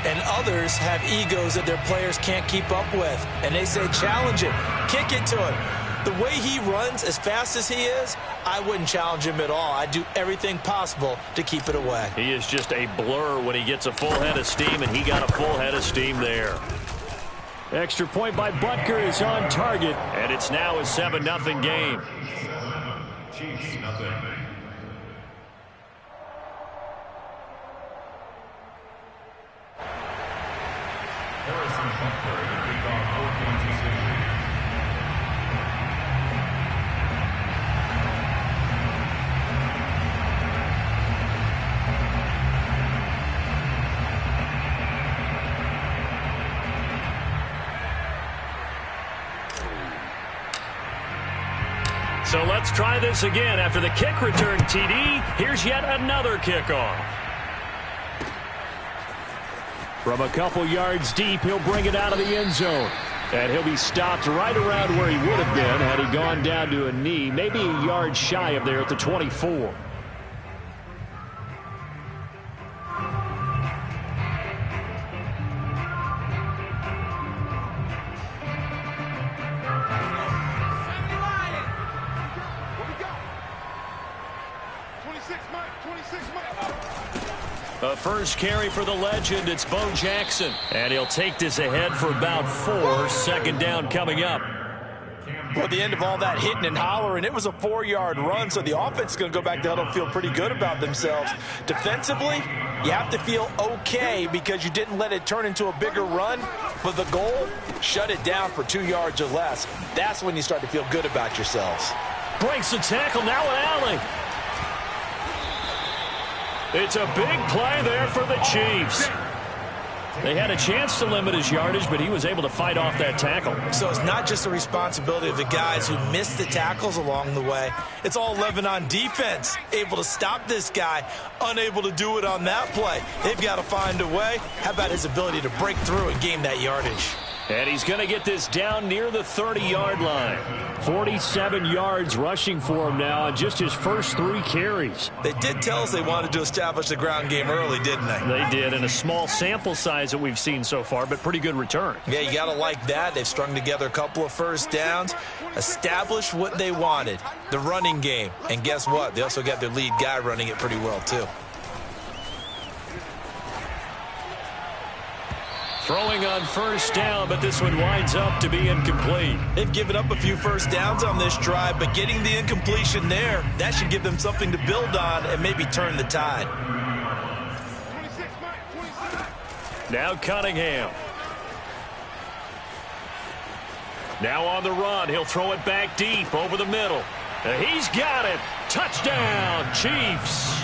And others have egos that their players can't keep up with. And they say, challenge it, kick it to him. The way he runs as fast as he is, I wouldn't challenge him at all. I'd do everything possible to keep it away. He is just a blur when he gets a full head of steam, and he got a full head of steam there. Extra point by Butker is on target, and it's now a 7-0 game. Chiefs, nothing. Harrison Butker to kick off 4-point decision. So let's try this again. After the kick return, TD, here's yet another kickoff. From a couple yards deep, he'll bring it out of the end zone. And he'll be stopped right around where he would have been had he gone down to a knee, maybe a yard shy of there at the 24. A first carry for the legend. It's Bo Jackson. And he'll take this ahead for about 4. Second down coming up. Well, at the end of all that hitting and hollering, it was a 4-yard run, so the offense is going to go back to huddle and feel pretty good about themselves. Defensively, you have to feel okay because you didn't let it turn into a bigger run. But the goal, shut it down for 2 yards or less. That's when you start to feel good about yourselves. Breaks the tackle, now an alley. It's a big play there for the Chiefs. They had a chance to limit his yardage, but he was able to fight off that tackle. So it's not just the responsibility of the guys who missed the tackles along the way. It's all 11 on defense, able to stop this guy, unable to do it on that play. They've got to find a way. How about his ability to break through and gain that yardage? And he's going to get this down near the 30-yard line. 47 yards rushing for him now on just his first 3 carries. They did tell us they wanted to establish the ground game early, didn't they? They did, in a small sample size that we've seen so far, but pretty good return. Yeah, you got to like that. They've strung together a couple of first downs, established what they wanted, the running game. And guess what? They also got their lead guy running it pretty well, too. Throwing on first down, but this one winds up to be incomplete. They've given up a few first downs on this drive, but getting the incompletion there, that should give them something to build on and maybe turn the tide. Now Cunningham. Now on the run. He'll throw it back deep over the middle. He's got it. Touchdown, Chiefs.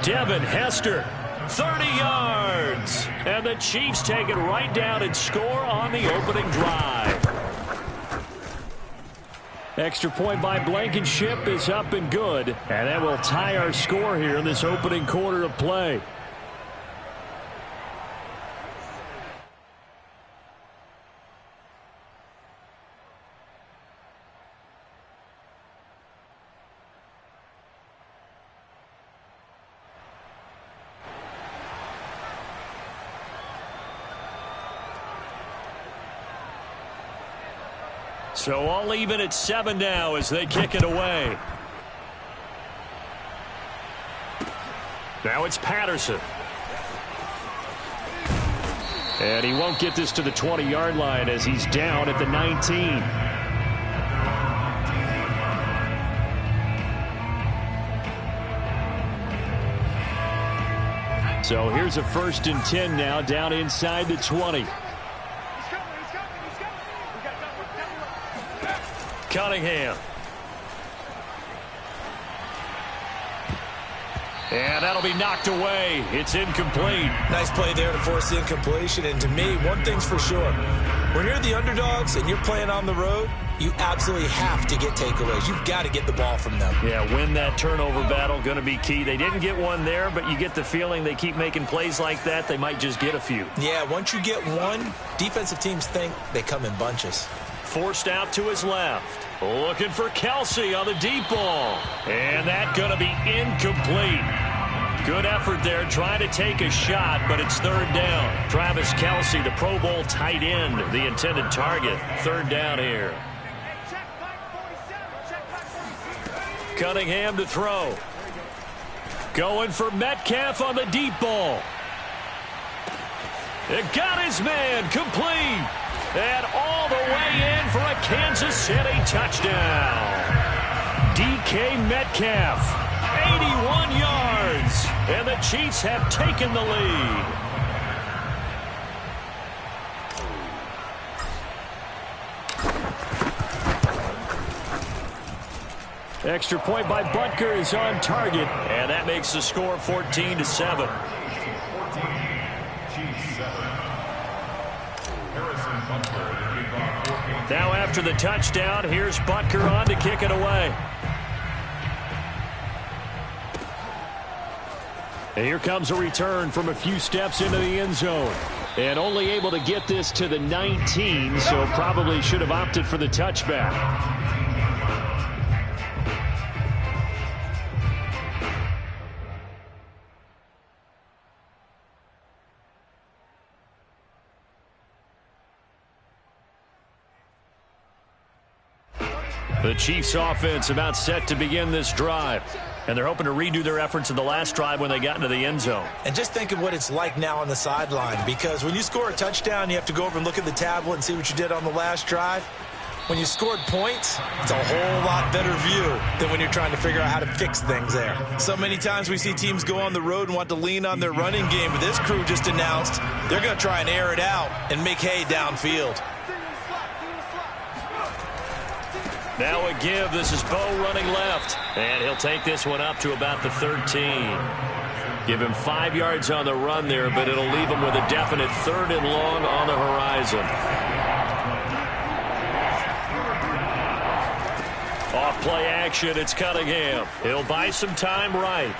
Devin Hester. 30 yards. And the Chiefs take it right down and score on the opening drive. Extra point by Blankenship is up and good. And that will tie our score here in this opening quarter of play. So all even at 7 now as they kick it away. Now it's Patterson. And he won't get this to the 20-yard line as he's down at the 19. So here's a 1st and 10 now down inside the 20. Cunningham. And that'll be knocked away. It's incomplete. Nice play there to force the incompletion. And to me, one thing's for sure. When you're the underdogs and you're playing on the road, you absolutely have to get takeaways. You've got to get the ball from them. Yeah, win that turnover battle, going to be key. They didn't get one there, but you get the feeling they keep making plays like that, they might just get a few. Yeah, once you get one, defensive teams think they come in bunches. Forced out to his left. Looking for Kelsey on the deep ball. And that's going to be incomplete. Good effort there, trying to take a shot, but it's third down. Travis Kelce, the Pro Bowl tight end, the intended target. Third down here. Cunningham to throw. Going for Metcalf on the deep ball. It got his man complete. And all the way in for a Kansas City touchdown. DK Metcalf, 81 yards. And the Chiefs have taken the lead. Extra point by Butker is on target, and that makes the score 14-7. Now after the touchdown, here's Butker on to kick it away. And here comes a return from a few steps into the end zone. And only able to get this to the 19, so probably should have opted for the touchback. The Chiefs offense about set to begin this drive. And they're hoping to redo their efforts in the last drive when they got into the end zone. And just think of what it's like now on the sideline, because when you score a touchdown, you have to go over and look at the tablet and see what you did on the last drive. When you scored points, it's a whole lot better view than when you're trying to figure out how to fix things there. So many times we see teams go on the road and want to lean on their running game, but this crew just announced they're going to try and air it out and make hay downfield. Now a give. This is Bo running left. And he'll take this one up to about the 13. Give him 5 yards on the run there, but it'll leave him with a definite 3rd and long on the horizon. Off play action, it's Cunningham. He'll buy some time right.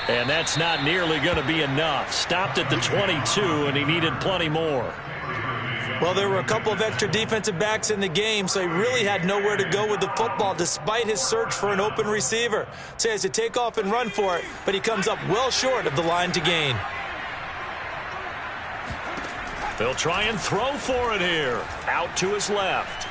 And that's not nearly going to be enough. Stopped at the 22, and he needed plenty more. Well, there were a couple of extra defensive backs in the game, so he really had nowhere to go with the football despite his search for an open receiver. So he has to take off and run for it, but he comes up well short of the line to gain. They'll try and throw for it here. Out to his left.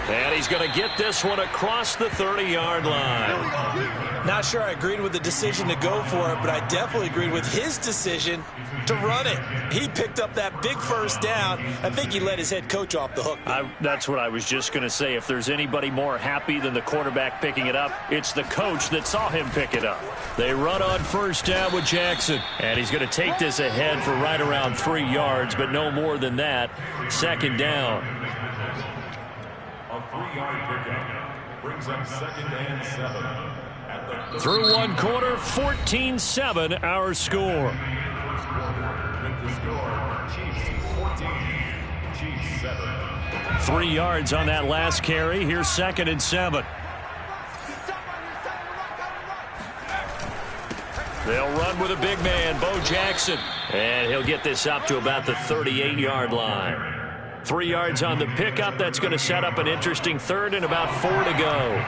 And he's going to get this one across the 30-yard line. Not sure I agreed with the decision to go for it, but I definitely agreed with his decision to run it. He picked up that big first down. I think he let his head coach off the hook. That's what I was just going to say. If there's anybody more happy than the quarterback picking it up, it's the coach that saw him pick it up. They run on first down with Jackson. And he's going to take this ahead for right around 3 yards, but no more than that. Second down. A 3-yard pickup brings up 2nd and 7. Through one quarter, 14-7 our score. With the score, Chiefs 14, Chiefs 7. 3 yards on that last carry. Here's 2nd and 7. They'll run with a big man, Bo Jackson. And he'll get this up to about the 38-yard line. 3 yards on the pickup. That's going to set up an interesting 3rd and about 4 to go.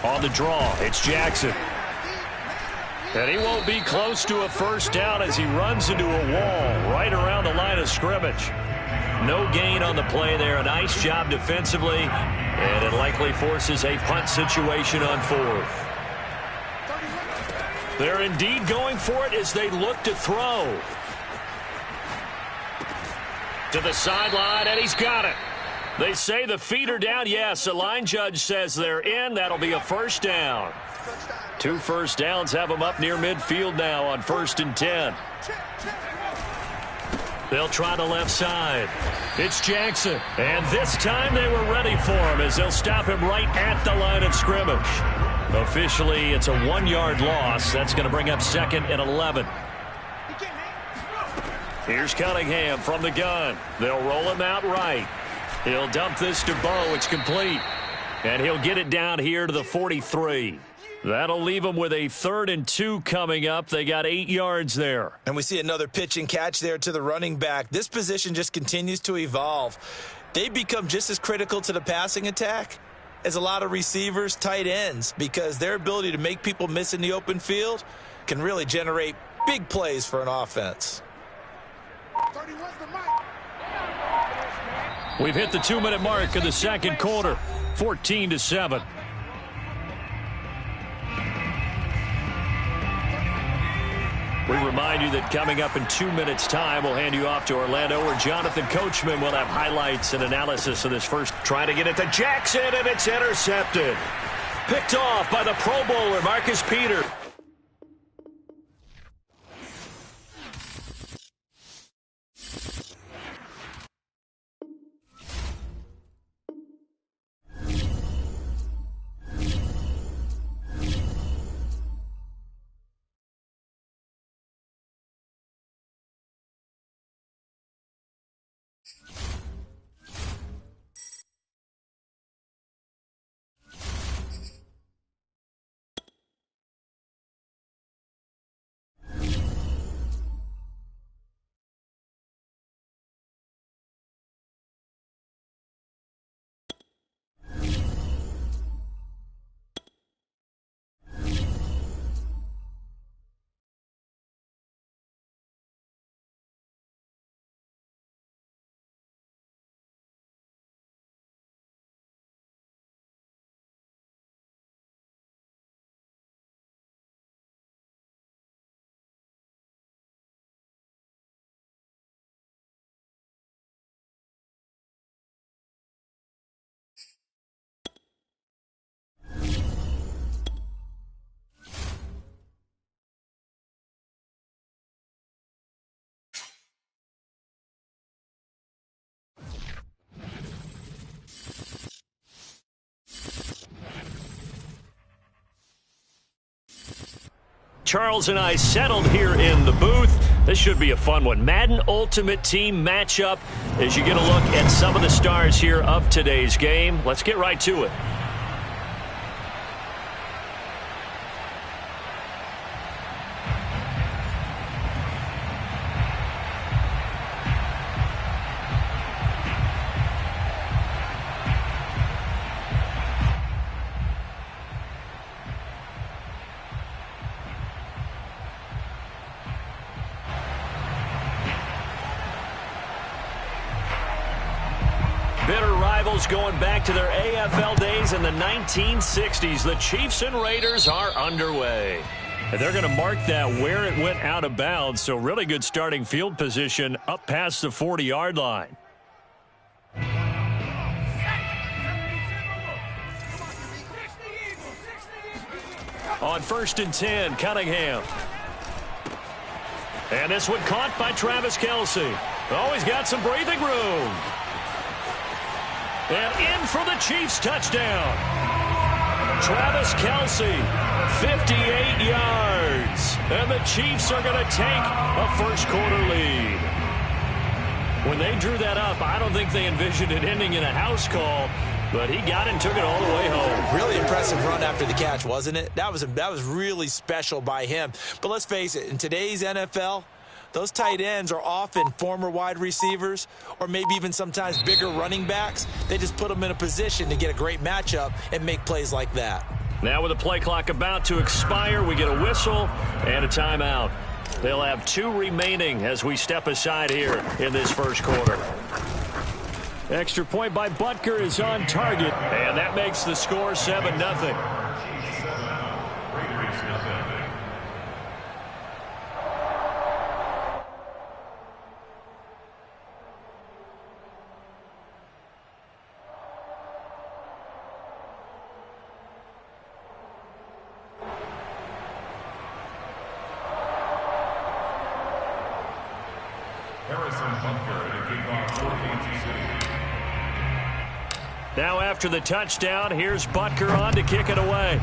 On the draw, it's Jackson. And he won't be close to a first down as he runs into a wall right around the line of scrimmage. No gain on the play there. A nice job defensively. And it likely forces a punt situation on 4th. They're indeed going for it as they look to throw. To the sideline, and he's got it. They say the feet are down. Yes, the line judge says they're in. That'll be a first down. 2 first downs have them up near midfield now on 1st and 10. They'll try the left side. It's Jackson. And this time they were ready for him as they'll stop him right at the line of scrimmage. Officially, it's a 1-yard loss. That's going to bring up 2nd and 11. Here's Cunningham from the gun. They'll roll him out right. He'll dump this to Bo. It's complete. And he'll get it down here to the 43. That'll leave them with a 3rd and 2 coming up. They got 8 yards there. And we see another pitch and catch there to the running back. This position just continues to evolve. They become just as critical to the passing attack as a lot of receivers, tight ends, because their ability to make people miss in the open field can really generate big plays for an offense. We've hit the 2-minute mark of the second quarter, 14-7. We remind you that coming up in 2 minutes' time, we'll hand you off to Orlando, where Jonathan Coachman will have highlights and analysis of this first. Trying to get it to Jackson, and it's intercepted. Picked off by the Pro Bowler, Marcus Peters. Charles and I settled here in the booth. This should be a fun one. Madden Ultimate Team matchup as you get a look at some of the stars here of today's game. Let's get right to it. Bitter rivals going back to their AFL days in the 1960s. The Chiefs and Raiders are underway. And they're going to mark that where it went out of bounds. So really good starting field position up past the 40-yard line. On 1st and 10, Cunningham. And this one caught by Travis Kelce. Oh, he's got some breathing room. And in for the Chiefs touchdown. Travis Kelce, 58 yards. And the Chiefs are going to take a first-quarter lead. When they drew that up, I don't think they envisioned it ending in a house call, but he got it and took it all the way home. Really impressive run after the catch, wasn't it? That was really special by him. But let's face it, in today's NFL, those tight ends are often former wide receivers or maybe even sometimes bigger running backs. They just put them in a position to get a great matchup and make plays like that. Now with the play clock about to expire, we get a whistle and a timeout. They'll have 2 remaining as we step aside here in this first quarter. Extra point by Butker is on target, and that makes the score 7-0. Now after the touchdown, here's Butker on to kick it away.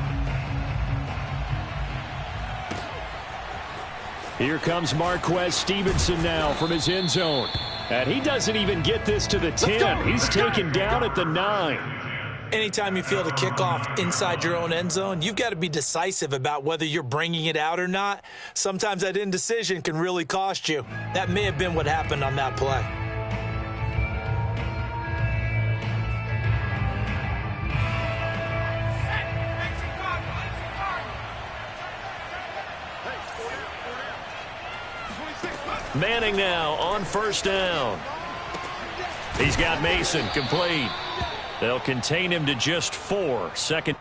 Here comes Marquez Stevenson now from his end zone. And he doesn't even get this to the 10. He's taken down at the 9. Anytime you field a kickoff inside your own end zone, you've got to be decisive about whether you're bringing it out or not. Sometimes that indecision can really cost you. That may have been what happened on that play. Manning now on first down. He's got Mason complete. They'll contain him to just 4. Second.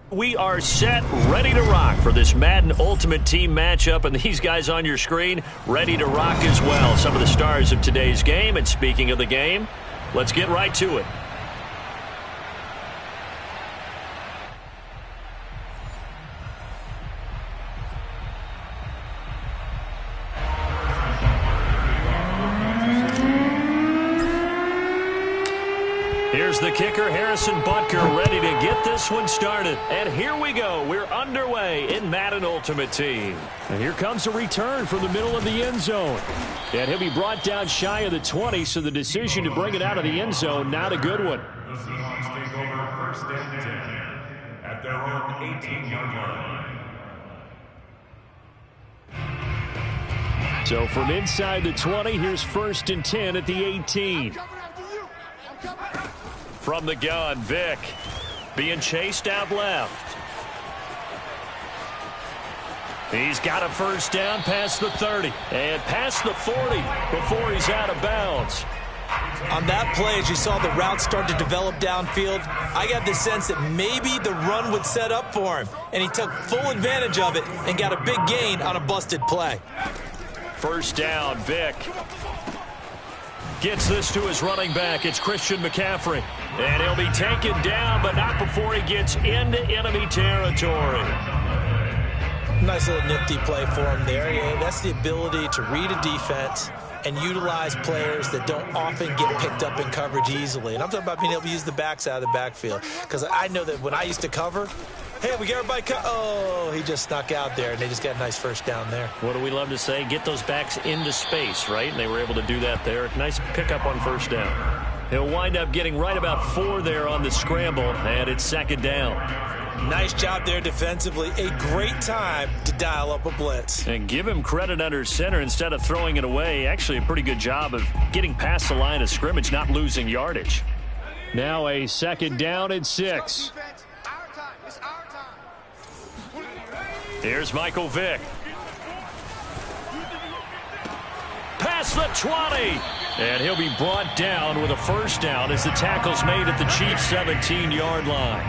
We are set, ready to rock for this Madden Ultimate Team matchup, and these guys on your screen ready to rock as well. Some of the stars of today's game, and speaking of the game, let's get right to it. Here's the kicker, Harrison Butker, ready to get this one started. And here we go. We're underway in Madden Ultimate Team. And here comes a return from the middle of the end zone. And he'll be brought down shy of the 20, so the decision to bring it out of the end zone, not a good one. The Seahawks take over first and 10 at their own 18-yard line. So from inside the 20, here's first and 10 at the 18. From the gun, Vick being chased out left. He's got a first down past the 30 and past the 40 before he's out of bounds. On that play, as you saw the route start to develop downfield, I got the sense that maybe the run would set up for him, and he took full advantage of it and got a big gain on a busted play. First down, Vick gets this to his running back. It's Christian McCaffrey. And he'll be taken down, but not before he gets into enemy territory. Nice little nifty play for him there. Yeah, that's the ability to read a defense and utilize players that don't often get picked up in coverage easily. And I'm talking about being able to use the backs out of the backfield. Because I know that when I used to cover, hey, we got everybody oh, he just snuck out there, and they just got a nice first down there. What do we love to say? Get those backs into space, right? And they were able to do that there. Nice pickup on first down. He'll wind up getting right about 4 there on the scramble, and it's second down. Nice job there defensively. A great time to dial up a blitz. And give him credit under center instead of throwing it away. Actually, a pretty good job of getting past the line of scrimmage, not losing yardage. Now a second down and 6. Here's Michael Vick. Past the 20. And he'll be brought down with a first down as the tackle's made at the Chiefs' 17-yard line.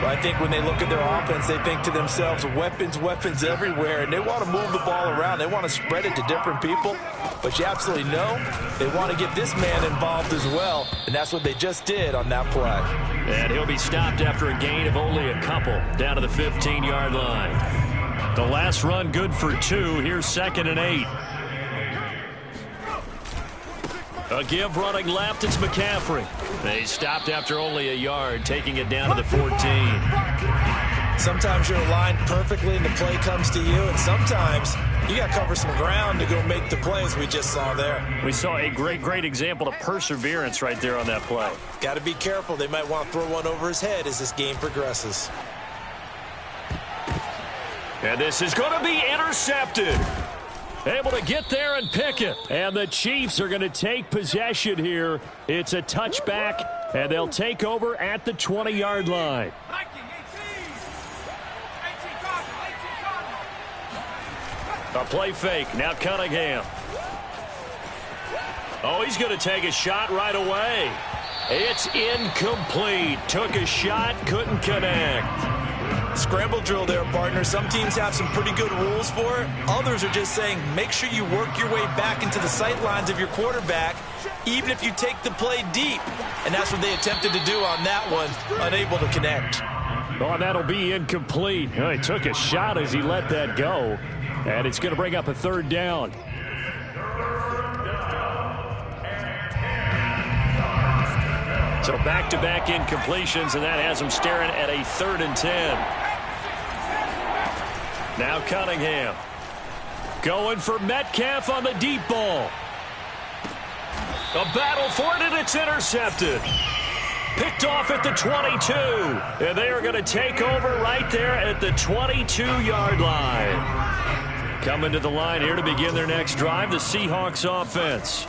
Well, I think when they look at their offense, they think to themselves, weapons, weapons everywhere, and they want to move the ball around. They want to spread it to different people, but you absolutely know they want to get this man involved as well, and that's what they just did on that play. And he'll be stopped after a gain of only a couple down to the 15-yard line. The last run good for 2. Here's second and 8. A give running left, it's McCaffrey. They stopped after only a yard, taking it down to the 14. Sometimes you're aligned perfectly and the play comes to you, and sometimes you got to cover some ground to go make the plays we just saw there. We saw a great example of perseverance right there on that play. Got to be careful. They might want to throw one over his head as this game progresses. And this is going to be intercepted. Able to get there and pick it. And the Chiefs are going to take possession here. It's a touchback, and they'll take over at the 20-yard line. A play fake. Now Cunningham. Oh, he's going to take a shot right away. It's incomplete. Took a shot, couldn't connect. Scramble drill there, partner. Some teams have some pretty good rules for it. Others are just saying make sure you work your way back into the sight lines of your quarterback, even if you take the play deep. And that's what they attempted to do on that one, unable to connect. Oh, that'll be incomplete. Oh, he took a shot as he let that go. And it's going to bring up a third down. So back-to-back incompletions, and that has him staring at a 3rd and 10. Now Cunningham. Going for Metcalf on the deep ball. A battle for it, and it's intercepted. Picked off at the 22. And they are going to take over right there at the 22-yard line. Coming to the line here to begin their next drive, the Seahawks offense.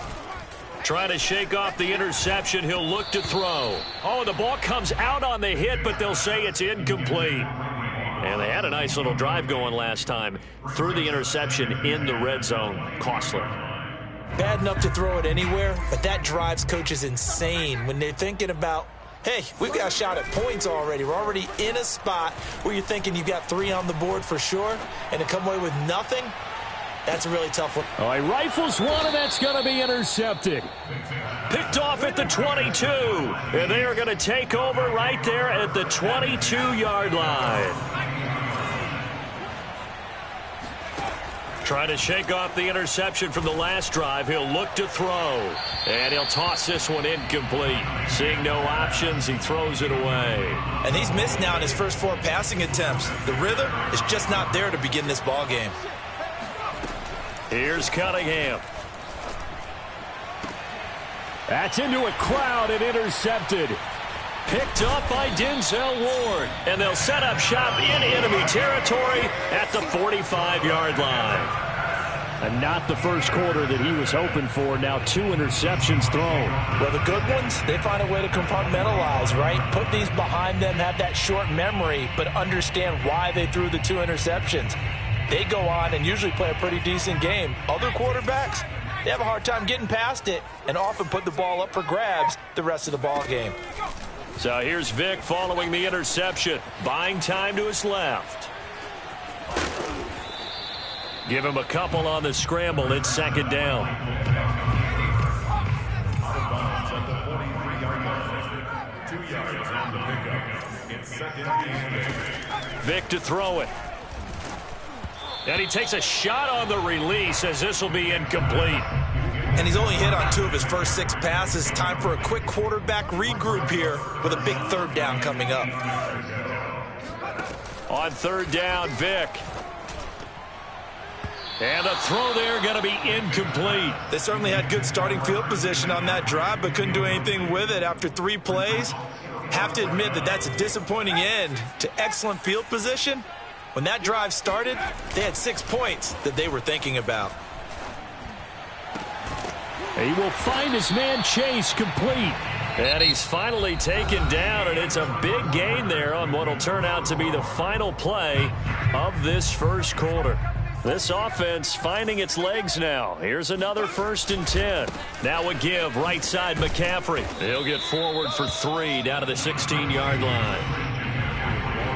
Trying to shake off the interception. He'll look to throw. Oh, the ball comes out on the hit, but they'll say it's incomplete. And they had a nice little drive going last time. Threw the interception in the red zone. Costly. Bad enough to throw it anywhere, but that drives coaches insane when they're thinking about, hey, we've got a shot at points already. We're already in a spot where you're thinking you've got 3 on the board for sure, and to come away with nothing, that's a really tough one. Oh, he rifles one, and that's going to be intercepted. Picked off at the 22. And they are going to take over right there at the 22-yard line. Trying to shake off the interception from the last drive. He'll look to throw. And he'll toss this one incomplete. Seeing no options, he throws it away. And he's missed now in his first 4 passing attempts. The rhythm is just not there to begin this ball game. Here's Cunningham. That's into a crowd and intercepted. Picked up by Denzel Ward. And they'll set up shop in enemy territory at the 45-yard line. And not the first quarter that he was hoping for. Now 2 interceptions thrown. Well, the good ones, they find a way to compartmentalize, right? Put these behind them, have that short memory, but understand why they threw the 2 interceptions. They go on and usually play a pretty decent game. Other quarterbacks, they have a hard time getting past it and often put the ball up for grabs the rest of the ball game. So here's Vic following the interception. Buying time to his left. Give him a couple on the scramble. It's 2nd down. Vic to throw it. And he takes a shot on the release as this will be incomplete. And he's only hit on 2 of his first 6 passes. Time for a quick quarterback regroup here with a big 3rd down coming up. On 3rd down, Vic. And the throw there going to be incomplete. They certainly had good starting field position on that drive, but couldn't do anything with it after 3 plays. Have to admit that that's a disappointing end to excellent field position. When that drive started, they had 6 points that they were thinking about. He will find his man Chase complete. And he's finally taken down, and it's a big gain there on what will turn out to be the final play of this first quarter. This offense finding its legs now. Here's another 1st and 10. Now a give, right side McCaffrey. He'll get forward for 3 down to the 16-yard line.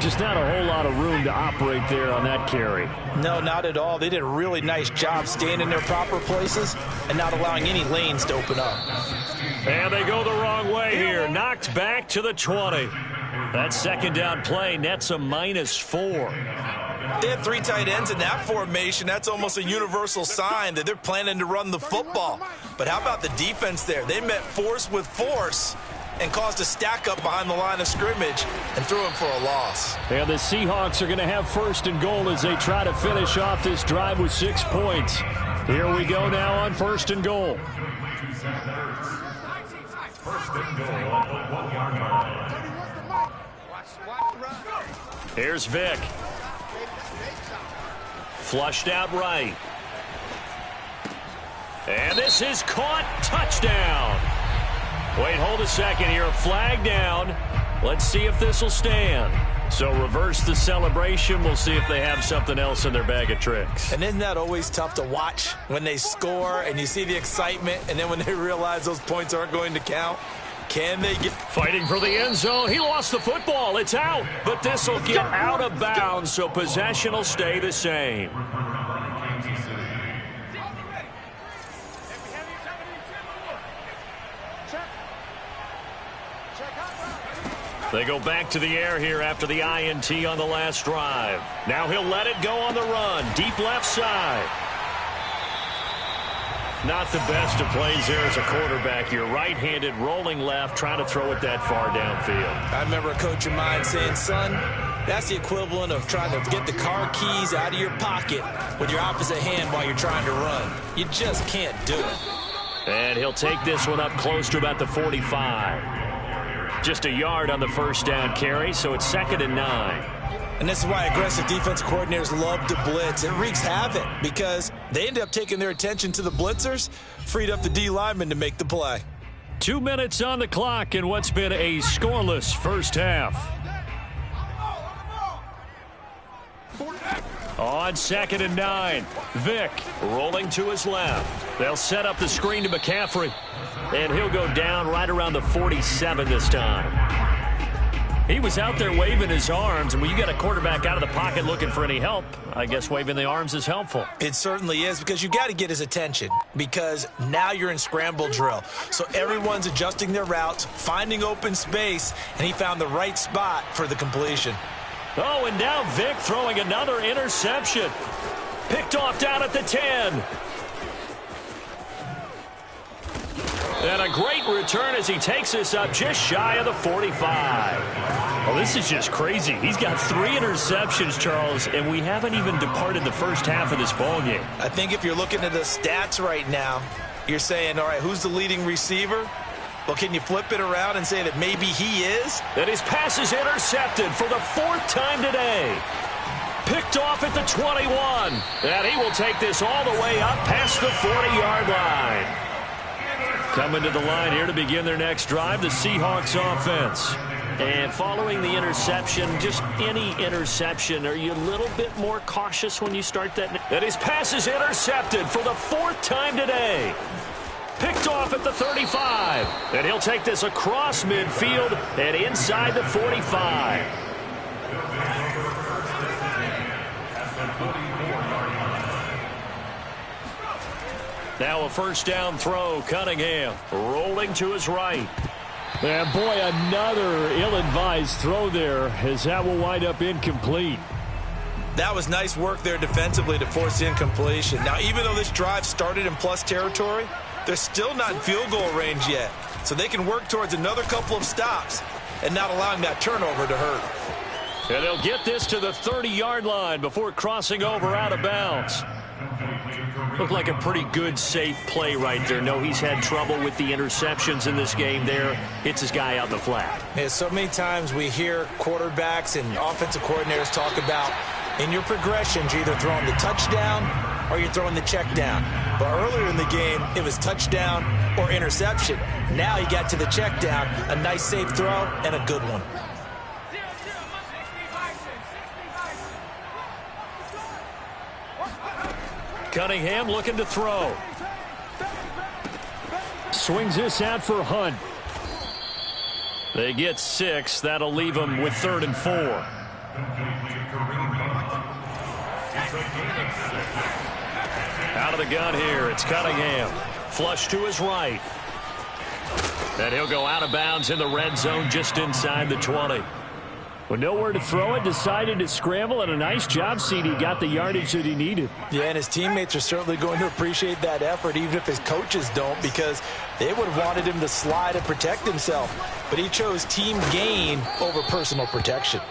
Just not a whole lot of room to operate there on that carry. No, not at all. They did a really nice job staying in their proper places and not allowing any lanes to open up. And they go the wrong way here. Knocked back to the 20. That 2nd down play nets a -4. They have 3 tight ends in that formation. That's almost a universal sign that they're planning to run the football. But how about the defense there? They met force with force. and caused a stack up behind the line of scrimmage and threw him for a loss. And the Seahawks are going to have 1st and goal as they try to finish off this drive with 6 points. Here we go now on 1st and goal. 1st and goal on the 1-yard line. Here's Vick. Flushed out right. And this is caught. Touchdown. Wait, hold a second here. Flag down. Let's see if this will stand. So reverse the celebration. We'll see if they have something else in their bag of tricks. And isn't that always tough to watch when they score and you see the excitement, and then when they realize those points aren't going to count? Can they get... Fighting for the end zone. He lost the football. It's out. But this will get out of bounds, so possession will stay the same. They go back to the air here after the INT on the last drive. Now he'll let it go on the run. Deep left side. Not the best of plays there as a quarterback. You're right-handed, rolling left, trying to throw it that far downfield. I remember a coach of mine saying, son, that's the equivalent of trying to get the car keys out of your pocket with your opposite hand while you're trying to run. You just can't do it. And he'll take this one up close to about the 45. Just a yard on the first down carry, so it's 2nd and 9. And this is why aggressive defensive coordinators love to blitz. It wreaks havoc because they end up taking their attention to the blitzers, freed up the D lineman to make the play. 2 minutes on the clock in what's been a scoreless first half. On 2nd and 9, Vick rolling to his left. They'll set up the screen to McCaffrey, and he'll go down right around the 47 this time. He was out there waving his arms, and when you got a quarterback out of the pocket looking for any help, I guess waving the arms is helpful. It certainly is, because you got to get his attention, because now you're in scramble drill. So everyone's adjusting their routes, finding open space, and he found the right spot for the completion. Oh, and now Vick throwing another interception. Picked off down at the 10. And a great return as he takes us up just shy of the 45. Well, this is just crazy. He's got 3 interceptions, Charles, and we haven't even departed the first half of this ballgame. I think if you're looking at the stats right now, you're saying, all right, who's the leading receiver? Well, can you flip it around and say that maybe he is? And his pass is intercepted for the 4th time today. Picked off at the 21. And he will take this all the way up past the 40-yard line. Coming to the line here to begin their next drive, the Seahawks offense. And following the interception, just any interception, are you a little bit more cautious when you start that? And his pass is intercepted for the 4th time today. Picked off at the 35. And he'll take this across midfield and inside the 45. Now a first down throw. Cunningham rolling to his right. And boy, another ill-advised throw there as that will wind up incomplete. That was nice work there defensively to force incompletion. Now, even though this drive started in plus territory, they're still not in field goal range yet. So they can work towards another couple of stops and not allowing that turnover to hurt. And they'll get this to the 30-yard line before crossing over out of bounds. Looked like a pretty good, safe play right there. No, he's had trouble with the interceptions in this game there. Hits his guy out the flat. Yeah, so many times we hear quarterbacks and offensive coordinators talk about in your progressions, you're either throwing the touchdown or you're throwing the check down. But earlier in the game, it was touchdown or interception. Now he got to the check down, a nice safe throw, and a good one. Cunningham looking to throw. Swings this out for Hunt. They get 6. That'll leave them with 3rd and 4. Out of the gun here, it's Cunningham. Flush to his right. And he'll go out of bounds in the red zone just inside the 20. With nowhere to throw it, decided to scramble, and a nice job, CD. Got the yardage that he needed. Yeah, and his teammates are certainly going to appreciate that effort, even if his coaches don't, because they would have wanted him to slide and protect himself. But he chose team gain over personal protection.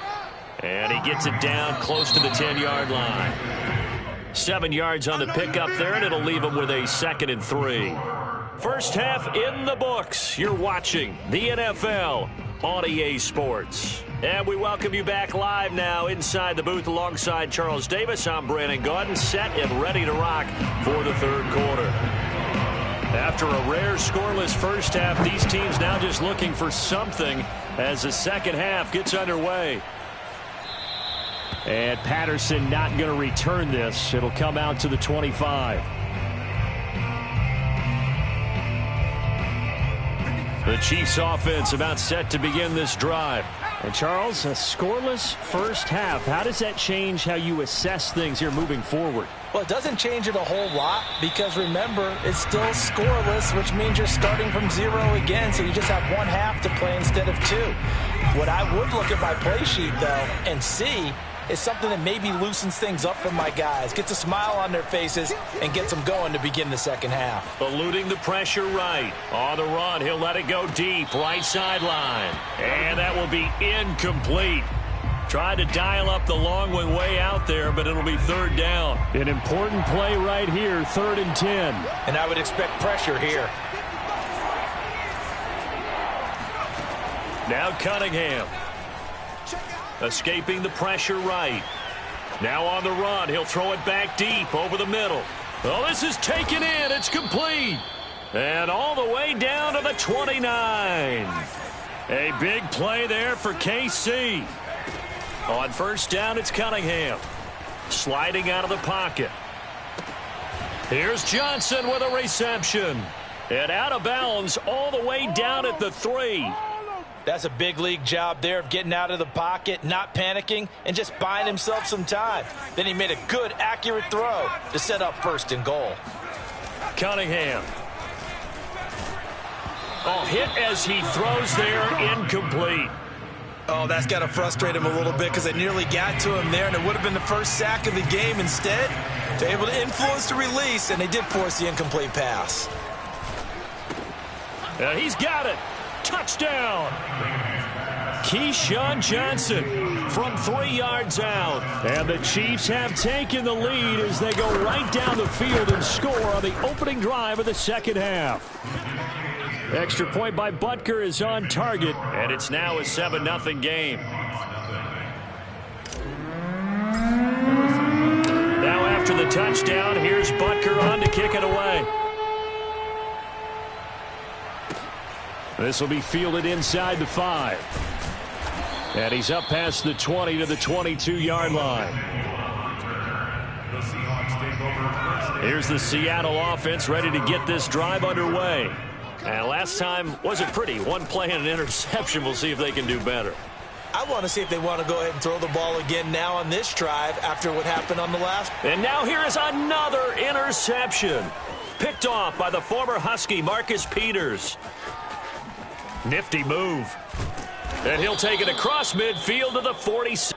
And he gets it down close to the 10-yard line. 7 yards on the pickup there, and it'll leave him with a 2nd and 3. First half in the books. You're watching the NFL on EA Sports. And we welcome you back live now inside the booth alongside Charles Davis. I'm Brandon Gaudin, set and ready to rock for the third quarter. After a rare scoreless first half, these teams now just looking for something as the second half gets underway. And Patterson not going to return this. It'll come out to the 25. The Chiefs offense about set to begin this drive. And Charles, a scoreless first half. How does that change how you assess things here moving forward? Well, it doesn't change it a whole lot because, remember, it's still scoreless, which means you're starting from 0 again, so you just have one half to play instead of 2. What I would look at my play sheet, though, and see is something that maybe loosens things up for my guys, gets a smile on their faces, and gets them going to begin the second half. Eluding the pressure right. On the run, he'll let it go deep, right sideline. And that will be incomplete. Tried to dial up the long one way out there, but it'll be third down. An important play right here, 3rd and 10. And I would expect pressure here. Now Cunningham. Escaping the pressure right. Now on the run. He'll throw it back deep over the middle. Oh, this is taken in. It's complete. And all the way down to the 29. A big play there for KC. On first down, it's Cunningham. Sliding out of the pocket. Here's Johnson with a reception. And out of bounds all the way down at the 3. That's a big league job there of getting out of the pocket, not panicking, and just buying himself some time. Then he made a good, accurate throw to set up 1st and goal. Cunningham. Oh, hit as he throws there, incomplete. Oh, that's got to frustrate him a little bit because they nearly got to him there, and it would have been the first sack of the game. Instead, they're able to influence the release, and they did force the incomplete pass. He's got it. Touchdown. Keyshawn Johnson from 3 yards out. And the Chiefs have taken the lead as they go right down the field and score on the opening drive of the second half. Extra point by Butker is on target, and it's now a 7-0 game. Now after the touchdown, here's Butker on to kick it away. This will be fielded inside the 5. And he's up past the 20 to the 22-yard line. Here's the Seattle offense ready to get this drive underway. And last time wasn't pretty. One play and an interception. We'll see if they can do better. I want to see if they want to go ahead and throw the ball again now on this drive after what happened on the last. And now here is another interception. Picked off by the former Husky, Marcus Peters. Nifty move. And he'll take it across midfield to the 46.